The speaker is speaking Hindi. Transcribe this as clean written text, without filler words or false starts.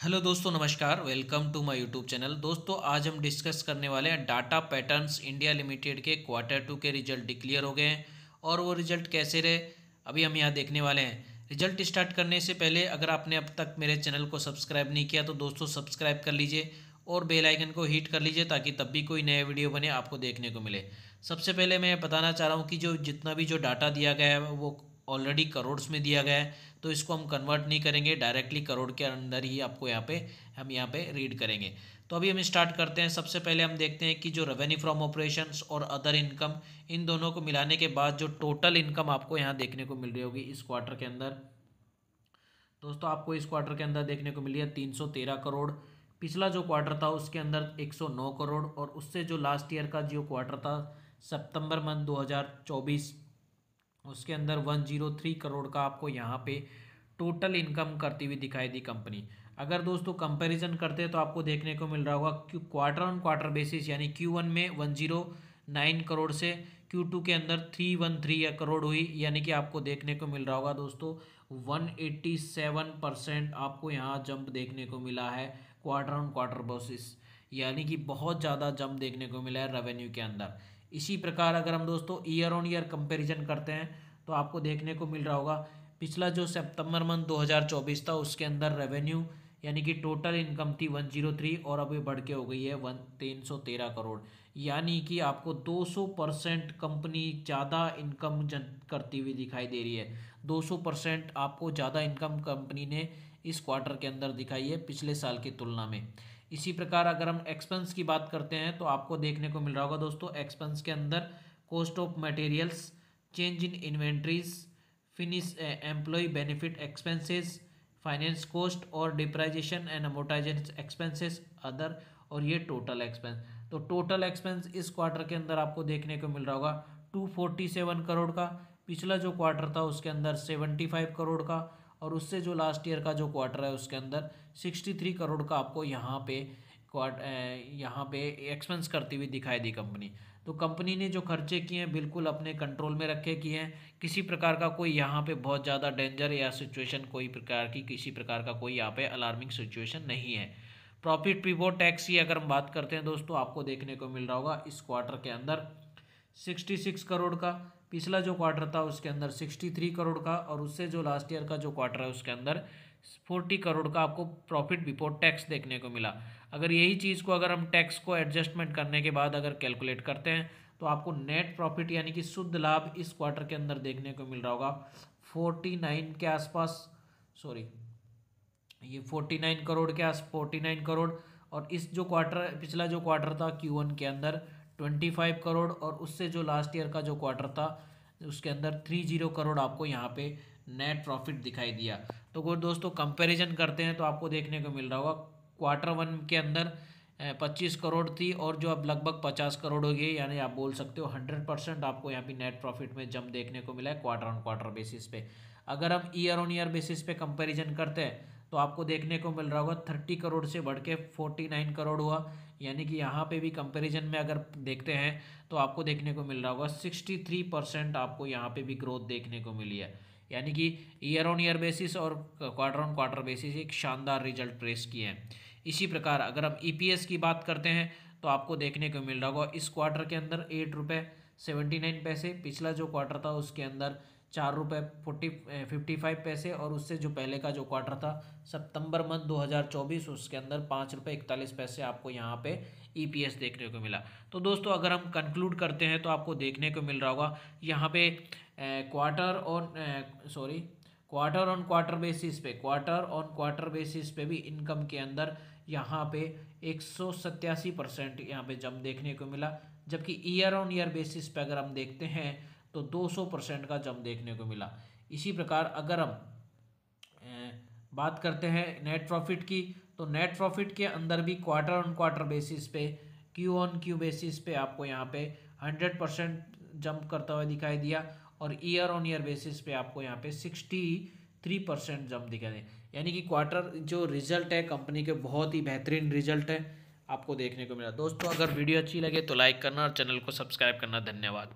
हेलो दोस्तों, नमस्कार। Welcome to my YouTube channel. दोस्तों, आज हम डिस्कस करने वाले हैं डाटा पैटर्न्स इंडिया लिमिटेड के क्वार्टर 2 के रिजल्ट डिक्लेयर हो गए हैं और वो रिजल्ट कैसे रहे अभी हम यहाँ देखने वाले हैं। रिजल्ट स्टार्ट करने से पहले अगर आपने अब तक मेरे चैनल को सब्सक्राइब नहीं किया तो दोस्तों सब्सक्राइब कर लीजिए और बेल आइकन को हिट कर लीजिए ताकि तब भी कोई नया वीडियो बने आपको देखने को मिले। सबसे पहले मैं बताना चाह रहा हूँ कि जो जितना भी जो डाटा दिया गया है वो ऑलरेडी करोड्स में दिया गया है, तो इसको हम कन्वर्ट नहीं करेंगे, डायरेक्टली करोड़ के अंदर ही आपको हम यहाँ पे रीड करेंगे। तो अभी हम स्टार्ट करते हैं। सबसे पहले हम देखते हैं कि जो रेवेन्यू फ्रॉम ऑपरेशंस और अदर इनकम, इन दोनों को मिलाने के बाद जो टोटल इनकम आपको यहाँ देखने को मिल रही होगी इस क्वार्टर के अंदर। दोस्तों, आपको इस क्वार्टर के अंदर देखने को मिली है 313 करोड़। पिछला जो क्वार्टर था उसके अंदर 109 करोड़ और उससे जो लास्ट ईयर का जो क्वार्टर था सितंबर मंथ 2024 उसके अंदर 103 करोड़ का आपको यहाँ पे टोटल इनकम करती हुई दिखाई दी कंपनी। अगर दोस्तों कंपैरिजन करते हैं तो आपको देखने को मिल रहा होगा क्वार्टर ऑन क्वार्टर बेसिस, यानी Q1 में 109 करोड़ से Q2 के अंदर 313 करोड़ हुई, यानी कि आपको देखने को मिल रहा होगा दोस्तों 187% आपको यहाँ जंप देखने को मिला है क्वार्टर ऑन क्वार्टर बेसिस, यानी कि बहुत ज़्यादा जंप देखने को मिला है रेवेन्यू के अंदर। इसी प्रकार अगर हम दोस्तों ईयर ऑन ईयर कंपैरिजन करते हैं तो आपको देखने को मिल रहा होगा पिछला जो सितंबर मंथ 2024 था उसके अंदर रेवेन्यू यानी कि टोटल इनकम थी 103 और अभी बढ़ के हो गई है 313 करोड़, यानी कि आपको 200% कंपनी ज़्यादा इनकम करती हुई दिखाई दे रही है। 200% आपको ज़्यादा इनकम कंपनी ने इस क्वार्टर के अंदर दिखाई है पिछले साल की तुलना में। इसी प्रकार अगर हम एक्सपेंस की बात करते हैं तो आपको देखने को मिल रहा होगा दोस्तों एक्सपेंस के अंदर cost of materials, change in inventories, finish employ benefit expenses, finance cost और depreciation and amortisation expenses other, और ये टोटल एक्सपेंस। तो टोटल एक्सपेंस इस क्वार्टर के अंदर आपको देखने को मिल रहा होगा 247 करोड़ का। पिछला जो क्वार्टर था उसके अंदर 75 करोड़ का और उससे जो लास्ट ईयर का जो क्वार्टर है उसके अंदर 63 करोड़ का आपको यहाँ पे एक्सपेंस करती हुई दिखाई दी कंपनी। तो कंपनी ने जो खर्चे किए हैं बिल्कुल अपने कंट्रोल में रखे किए हैं। किसी प्रकार का कोई यहाँ पे बहुत ज़्यादा डेंजर या सिचुएशन किसी प्रकार का कोई यहाँ पे अलार्मिंग सिचुएशन नहीं है। प्रॉफिट बिफोर टैक्स की अगर हम बात करते हैं दोस्तों आपको देखने को मिल रहा होगा इस क्वार्टर के अंदर 66 करोड़ का। पिछला जो क्वार्टर था उसके अंदर 63 करोड़ का और उससे जो लास्ट ईयर का जो क्वार्टर है उसके अंदर 40 करोड़ का आपको प्रॉफिट बिफोर टैक्स देखने को मिला। अगर यही चीज़ को अगर हम टैक्स को एडजस्टमेंट करने के बाद अगर कैलकुलेट करते हैं तो आपको नेट प्रॉफिट यानी कि शुद्ध लाभ इस क्वार्टर के अंदर देखने को मिल रहा होगा 49 के आसपास, सॉरी ये 49 करोड़। और इस जो क्वार्टर पिछला जो क्वार्टर था Q1 के अंदर 25 करोड़ और उससे जो लास्ट ईयर का जो क्वार्टर था उसके अंदर 30 करोड़ आपको यहाँ पे नेट प्रॉफिट दिखाई दिया। तो अगर दोस्तों कंपैरिजन करते हैं तो आपको देखने को मिल रहा होगा Q1 के अंदर 25 करोड़ थी और जो अब लगभग 50 करोड़ हो गई, यानी आप बोल सकते हो 100% आपको यहाँ पे नेट प्रॉफिट में जंप देखने को मिला है क्वार्टर ऑन क्वार्टर बेसिस पे। अगर हम ईयर ऑन ईयर बेसिस पे कंपैरिजन करते हैं तो आपको देखने को मिल रहा होगा 30 करोड़ से बढ़ के 49 करोड़ हुआ, यानी कि यहाँ पे भी कंपैरिजन में अगर देखते हैं तो आपको देखने को मिल रहा होगा 63% आपको यहाँ पे भी ग्रोथ देखने को मिली है, यानी कि ईयर ऑन ईयर बेसिस और क्वार्टर ऑन क्वार्टर बेसिस एक शानदार रिजल्ट प्रेस किए हैं। इसी प्रकार अगर हम EPS की बात करते हैं तो आपको देखने को मिल रहा होगा इस क्वार्टर के अंदर 8 रुपये 79 पैसे। पिछला जो क्वार्टर था उसके अंदर 4 रुपये 55 पैसे और उससे जो पहले का जो क्वार्टर था सितंबर मंथ 2024 उसके अंदर 5 रुपये 41 पैसे आपको यहाँ पे EPS देखने को मिला। तो दोस्तों अगर हम कंक्लूड करते हैं तो आपको देखने को मिल रहा होगा यहाँ पे क्वार्टर ऑन क्वार्टर बेसिस पे भी इनकम के अंदर यहाँ पे 187% यहाँ पे जंप देखने को मिला, जबकि ईयर ऑन ईयर बेसिस पे अगर हम देखते हैं तो 200% का जंप देखने को मिला। इसी प्रकार अगर हम बात करते हैं नेट प्रॉफिट की तो नेट प्रॉफिट के अंदर भी क्वार्टर ऑन क्वार्टर बेसिस पे Q बेसिस पे आपको यहाँ पे 100% जंप करता हुआ दिखाई दिया और ईयर ऑन ईयर बेसिस पे आपको यहाँ पे 63% जंप दिखाई दे, यानी कि क्वार्टर जो रिजल्ट है कंपनी के बहुत ही बेहतरीन रिजल्ट है आपको देखने को मिला। दोस्तों अगर वीडियो अच्छी लगे तो लाइक करना और चैनल को सब्सक्राइब करना। धन्यवाद।